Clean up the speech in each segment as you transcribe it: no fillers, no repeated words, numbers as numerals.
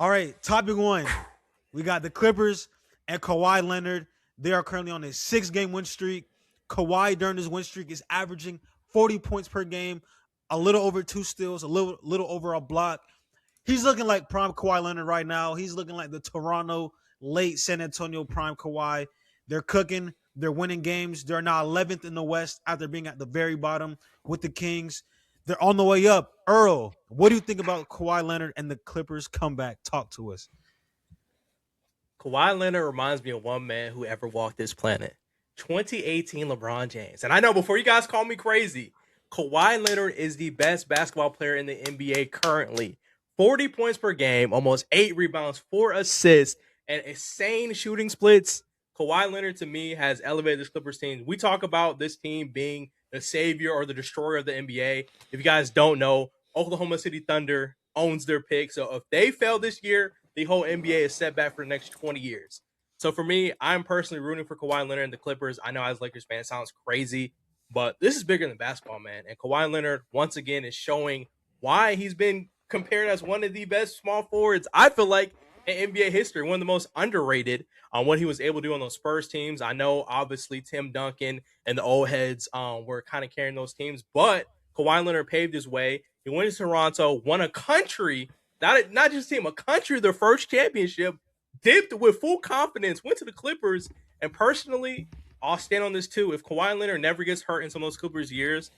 All right, topic one. We got the Clippers and Kawhi Leonard. They are currently on a 6-game win streak. Kawhi during this win streak is averaging 40 points per game, a little over 2 steals, a little over a block. He's looking like prime Kawhi Leonard right now. He's looking like the Toronto late San Antonio prime Kawhi. They're cooking. They're winning games. They're now 11th in the West after being at the very bottom with the Kings. They're on the way up. Earl, what do you think about Kawhi Leonard and the Clippers comeback? Talk to us. Kawhi Leonard reminds me of one man who ever walked this planet. 2018 LeBron James. And I know before you guys call me crazy, Kawhi Leonard is the best basketball player in the NBA currently. 40 points per game, almost 8 rebounds, 4 assists, and insane shooting splits. Kawhi Leonard, to me, has elevated this Clippers team. We talk about this team being the savior or the destroyer of the NBA. If you guys don't know, Oklahoma City Thunder owns their pick. So if they fail this year, the whole NBA is set back for the next 20 years. So for me, I'm personally rooting for Kawhi Leonard and the Clippers. I know as Lakers fan, it sounds crazy, but this is bigger than basketball, man. And Kawhi Leonard, once again, is showing why he's been compared as one of the best small forwards, I feel like, in NBA history, one of the most underrated on what he was able to do on those Spurs teams. I know, obviously, Tim Duncan and the old heads were kind of carrying those teams, but Kawhi Leonard paved his way. He went to Toronto, won a country, not just a team, a country, their first championship, dipped with full confidence, went to the Clippers, and personally, I'll stand on this too. If Kawhi Leonard never gets hurt in some of those Clippers years,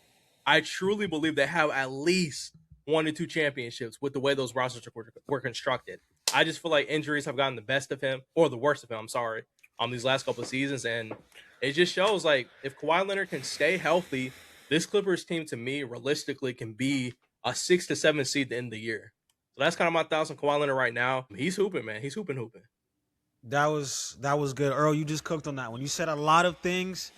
I truly believe they have at least 1 or 2 championships with the way those rosters were constructed. I just feel like injuries have gotten the best of him, or the worst of him, I'm sorry, on these last couple of seasons. And it just shows, like, if Kawhi Leonard can stay healthy, this Clippers team, to me, realistically can be a 6 to 7 seed at the end of the year. So that's kind of my thoughts on Kawhi Leonard right now. He's hooping, man. He's hooping. That was good. Earl, you just cooked on that one. You said a lot of things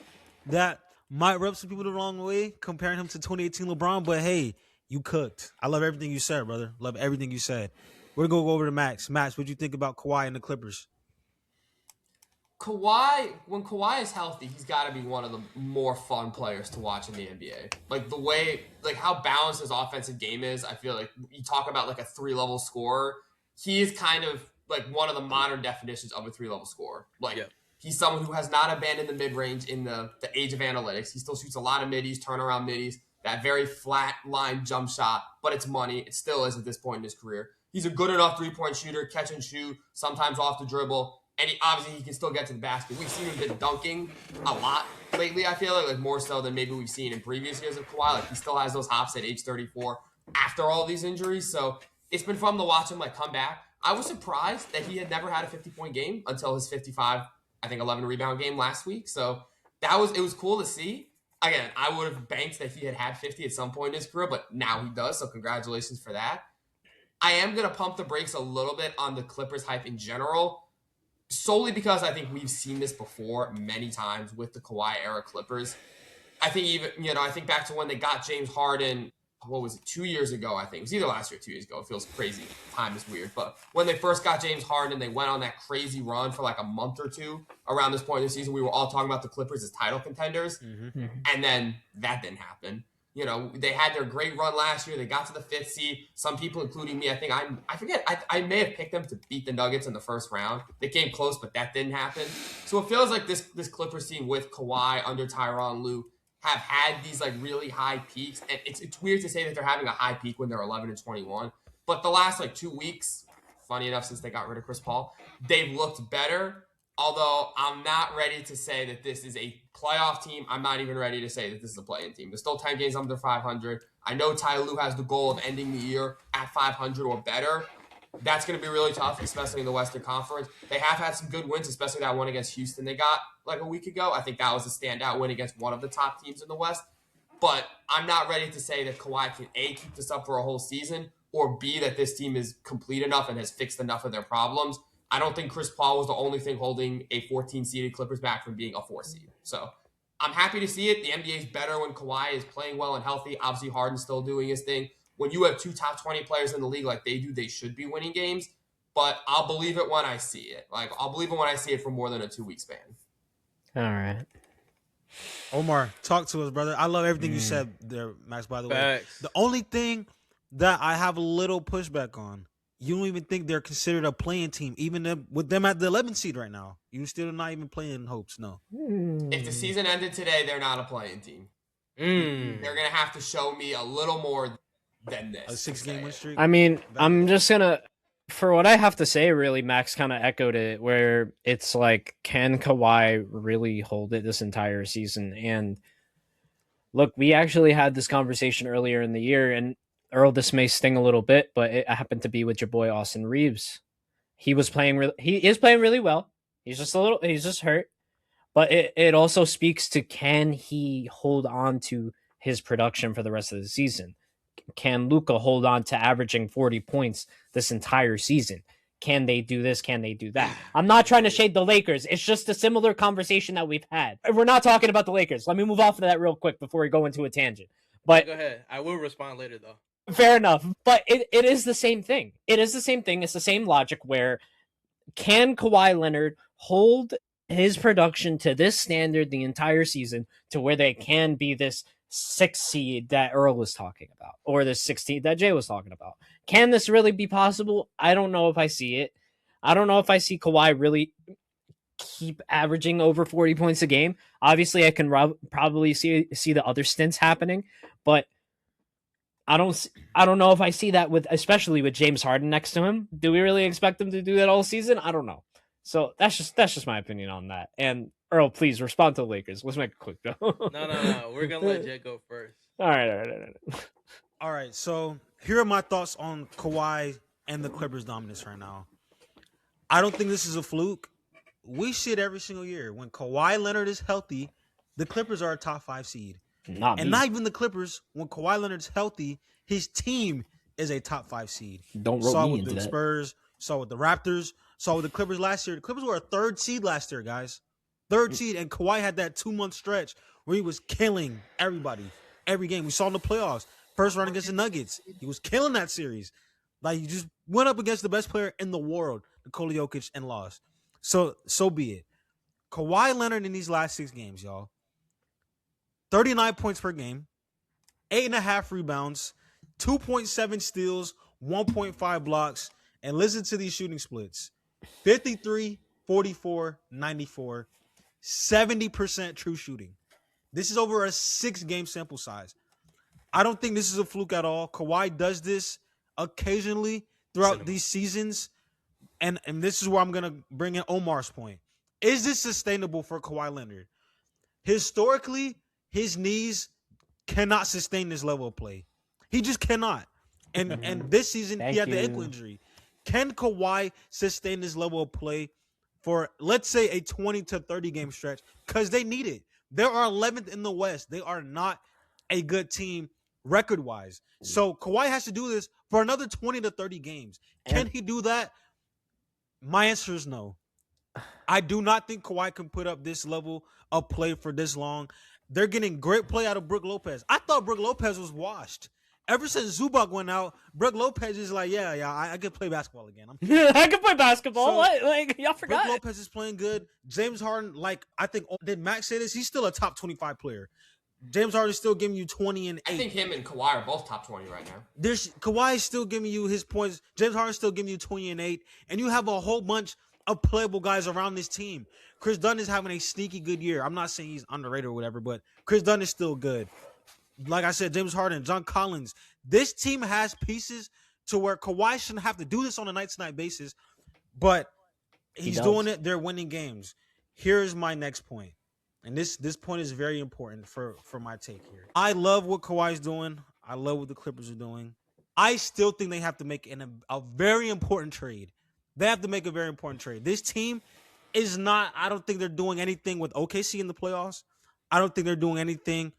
that might rub some people the wrong way, comparing him to 2018 LeBron, but hey, you cooked. I love everything you said, brother. Love everything you said. We're going to go over to Max. Max, what do you think about Kawhi and the Clippers? When Kawhi is healthy, he's got to be one of the more fun players to watch in the NBA. Like the way, like how balanced his offensive game is, I feel like you talk about like a 3-level scorer. He is kind of like one of the modern definitions of a 3-level scorer. Like he's someone who has not abandoned the mid-range in the age of analytics. He still shoots a lot of middies, turnaround middies, that very flat line jump shot, but it's money. It still is at this point in his career. He's a good enough 3-point shooter, catch and shoot, sometimes off the dribble. And obviously, he can still get to the basket. We've seen him been dunking a lot lately, I feel like more so than maybe we've seen in previous years of Kawhi. Like, he still has those hops at age 34 after all these injuries. So it's been fun to watch him, like, come back. I was surprised that he had never had a 50-point game until his 55, I think, 11 rebound game last week. So it was cool to see. Again, I would have banked that he had 50 at some point in his career, but now he does. So congratulations for that. I am going to pump the brakes a little bit on the Clippers hype in general, solely because I think we've seen this before many times with the Kawhi era Clippers. I think I think back to when they got James Harden, what was it, 2 years ago, I think. It was either last year or 2 years ago. It feels crazy. Time is weird. But when they first got James Harden, they went on that crazy run for like a month or two around this point in the season. We were all talking about the Clippers as title contenders. Mm-hmm. And then that didn't happen. They had their great run last year. They got to the 5th seed. Some people, including me, I forget. I may have picked them to beat the Nuggets in the first round. They came close, but that didn't happen. So it feels like this Clippers team with Kawhi under Tyronn Lue have had these like really high peaks. And it's weird to say that they're having a high peak when they're 11-21. But the last like 2 weeks, funny enough, since they got rid of Chris Paul, they've looked better. Although I'm not ready to say that this is a playoff team. I'm not even ready to say that this is a play-in team. There's still 10 games under 500. I know Ty Lue has the goal of ending the year at 500 or better. That's going to be really tough, especially in the Western Conference. They have had some good wins, especially that one against Houston they got like a week ago. I think that was a standout win against one of the top teams in the West. But I'm not ready to say that Kawhi can A, keep this up for a whole season, or B, that this team is complete enough and has fixed enough of their problems. I don't think Chris Paul was the only thing holding a 14-seeded Clippers back from being a 4-seed. So I'm happy to see it. The NBA is better when Kawhi is playing well and healthy. Obviously, Harden's still doing his thing. When you have 2 top 20 players in the league like they do, they should be winning games. But I'll believe it when I see it. Like, I'll believe it when I see it for more than a 2-week span. All right. Omar, talk to us, brother. I love everything you said there, Max, by the way. Facts. The only thing that I have a little pushback on, you don't even think they're considered a playing team, even with them at the 11th seed right now. You still not even playing hopes, no. If the season ended today, they're not a playing team. They're gonna have to show me a little more than this. A 6-game win streak. I mean, I'm just gonna, for what I have to say, really, Max kind of echoed it, where it's like, can Kawhi really hold it this entire season? And look, we actually had this conversation earlier in the year, and Earl, this may sting a little bit, but it happened to be with your boy Austin Reeves. He is playing really well. He's just hurt. But it also speaks to, can he hold on to his production for the rest of the season? Can Luka hold on to averaging 40 points this entire season? Can they do this? Can they do that? I'm not trying to shade the Lakers. It's just a similar conversation that we've had. We're not talking about the Lakers. Let me move off of that real quick before we go into a tangent. But go ahead. I will respond later, though. Fair enough. But it is the same thing. It is the same thing. It's the same logic where, can Kawhi Leonard hold his production to this standard the entire season, to where they can be this 6 seed that Earl was talking about, or the 16 that Jay was talking about? Can this really be possible? I don't know if I see it. I don't know if I see Kawhi really keep averaging over 40 points a game. Obviously, I can probably see the other stints happening, but I don't know if I see that, especially with James Harden next to him. Do we really expect him to do that all season? I don't know. So that's just my opinion on that. And Earl, please respond to the Lakers. Let's make it quick though. No. We're gonna let Jay go first. All right. All right. So here are my thoughts on Kawhi and the Clippers' dominance right now. I don't think this is a fluke. We see it every single year. When Kawhi Leonard is healthy, the Clippers are a top 5 seed. Not even the Clippers. When Kawhi Leonard's healthy, his team is a top 5 seed. Don't roll saw me with into the that. Spurs, saw with the Raptors, saw with the Clippers last year. The Clippers were a 3rd seed last year, guys. 3rd seed, and Kawhi had that 2-month stretch where he was killing everybody, every game. We saw in the playoffs, first round against the Nuggets. He was killing that series. Like, he just went up against the best player in the world, Nikola Jokic, and lost. So be it. Kawhi Leonard in these last 6 games, y'all. 39 points per game, 8.5 rebounds, 2.7 steals, 1.5 blocks, and listen to these shooting splits. 53, 44, 94, 70% true shooting. This is over a 6-game sample size. I don't think this is a fluke at all. Kawhi does this occasionally throughout these seasons, and this is where I'm going to bring in Omar's point. Is this sustainable for Kawhi Leonard? Historically, his knees cannot sustain this level of play. He just cannot. And this season, he had the ankle injury. Can Kawhi sustain this level of play for, let's say, a 20 to 30 game stretch? Because they need it. They are 11th in the West. They are not a good team record-wise. So Kawhi has to do this for another 20 to 30 games. Can he do that? My answer is no. I do not think Kawhi can put up this level of play for this long. They're getting great play out of Brook Lopez. I thought Brook Lopez was washed. Ever since Zubac went out, Brook Lopez is like, I can play basketball again. I can play basketball. So, what? Like, y'all forgot. Brook Lopez is playing good. James Harden, I think, did Max say this? He's still a top 25 player. James Harden is still giving you 20 and 8. I think him and Kawhi are both top 20 right now. Kawhi is still giving you his points. James Harden is still giving you 20 and 8. And you have a whole bunch of playable guys around this team. Chris Dunn is having a sneaky good year. I'm not saying he's underrated or whatever, but Chris Dunn is still good. Like I said, James Harden, John Collins. This team has pieces to where Kawhi shouldn't have to do this on a night-to-night basis, but he's doing it. They're winning games. Here's my next point, and this point is very important for my take here. I love what Kawhi's doing. I love what the Clippers are doing. I still think they have to make a very important trade. They have to make a very important trade. This team is not, I don't think they're doing anything with OKC in the playoffs. I don't think they're doing anything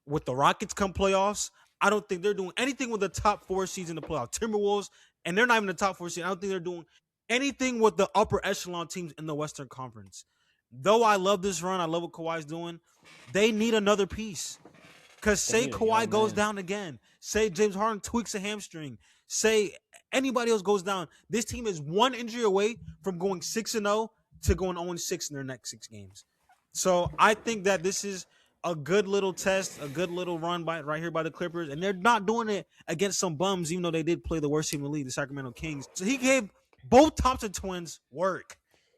with the Rockets come playoffs. I don't think they're doing anything with the top 4 seeds in the playoffs. Timberwolves, and they're not even the top 4 seed. I don't think they're doing anything with the upper echelon teams in the Western Conference. Though I love this run, I love what Kawhi's doing, they need another piece. Because say Kawhi goes down again. Say James Harden tweaks a hamstring. Say anybody else goes down. This team is 1 injury away from going 6-0 to going 0-6 in their next 6 games. So I think that this is a good little test, a good little run right here by the Clippers, and they're not doing it against some bums, even though they did play the worst team in the league, the Sacramento Kings. So he gave both Thompson twins work.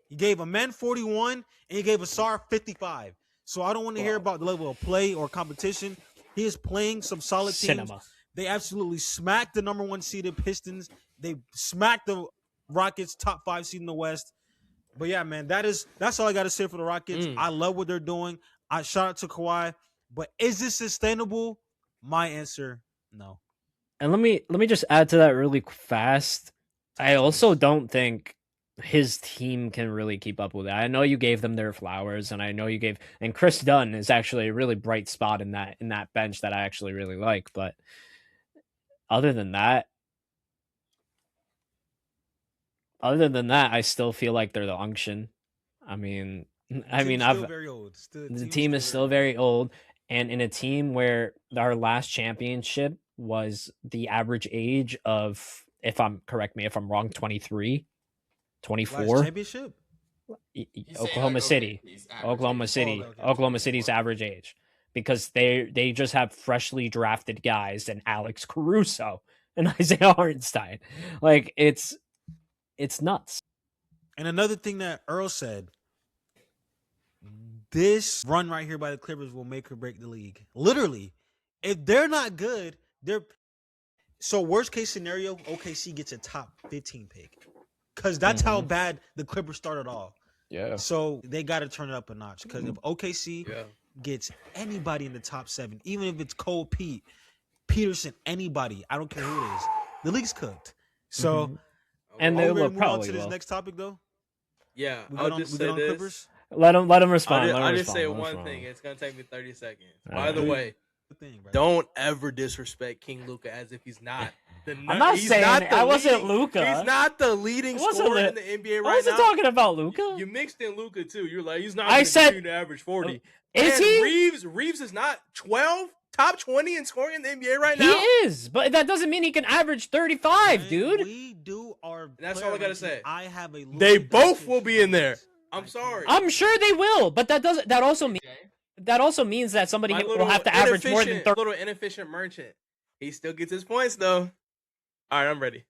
He gave a man 41 and he gave Asar 55. So I don't want to hear about the level of play or competition. He is playing some solid teams. They absolutely smacked the number 1 seeded Pistons. They smacked the Rockets, top 5 seed in the West. But yeah, man, that's all I got to say for the Rockets. I love what they're doing. I shout out to Kawhi. But is this sustainable? My answer, no. And let me just add to that really fast. I also don't think his team can really keep up with it. I know you gave them their flowers, and I know you gave, and Chris Dunn is actually a really bright spot in that bench that I actually really like. But other than that, I still feel like they're the unction. The team is still very old, and in a team where our last championship was the average age of, correct me if I'm wrong, 23, 24. Last championship? Oklahoma City. Oklahoma City's average age, because they just have freshly drafted guys and Alex Caruso and Isaiah Hartenstein. Like, it's nuts. And another thing that Earl said, this run right here by the Clippers will make or break the league. Literally, if they're not good, so worst case scenario, OKC gets a top 15 pick, because that's how bad the Clippers started off. Yeah. So they got to turn it up a notch, because if OKC gets anybody in the top 7, even if it's Cole Pete, Peterson, anybody, I don't care who it is, the league's cooked. So, and they will probably on to this next topic though. Yeah, I'll just say this. Clippers? Let him respond. I'll just say one thing. It's gonna take me 30 seconds. By the way, don't ever disrespect King Luka as if he's not. I'm not saying I wasn't Luka. He's not the leading scorer in the NBA right now. I wasn't talking about Luka. You mixed in Luka too. You're like, he's not. I said to average 40. Is he? Reeves is not 12, top 20 in scoring in the NBA right now. He is, but that doesn't mean he can average 35, dude. We do our. That's all I gotta say. I have a. They both will be in there. I'm sorry. I'm sure they will, but that also means that somebody will have to average more than 30. Little inefficient merchant. He still gets his points though. All right, I'm ready.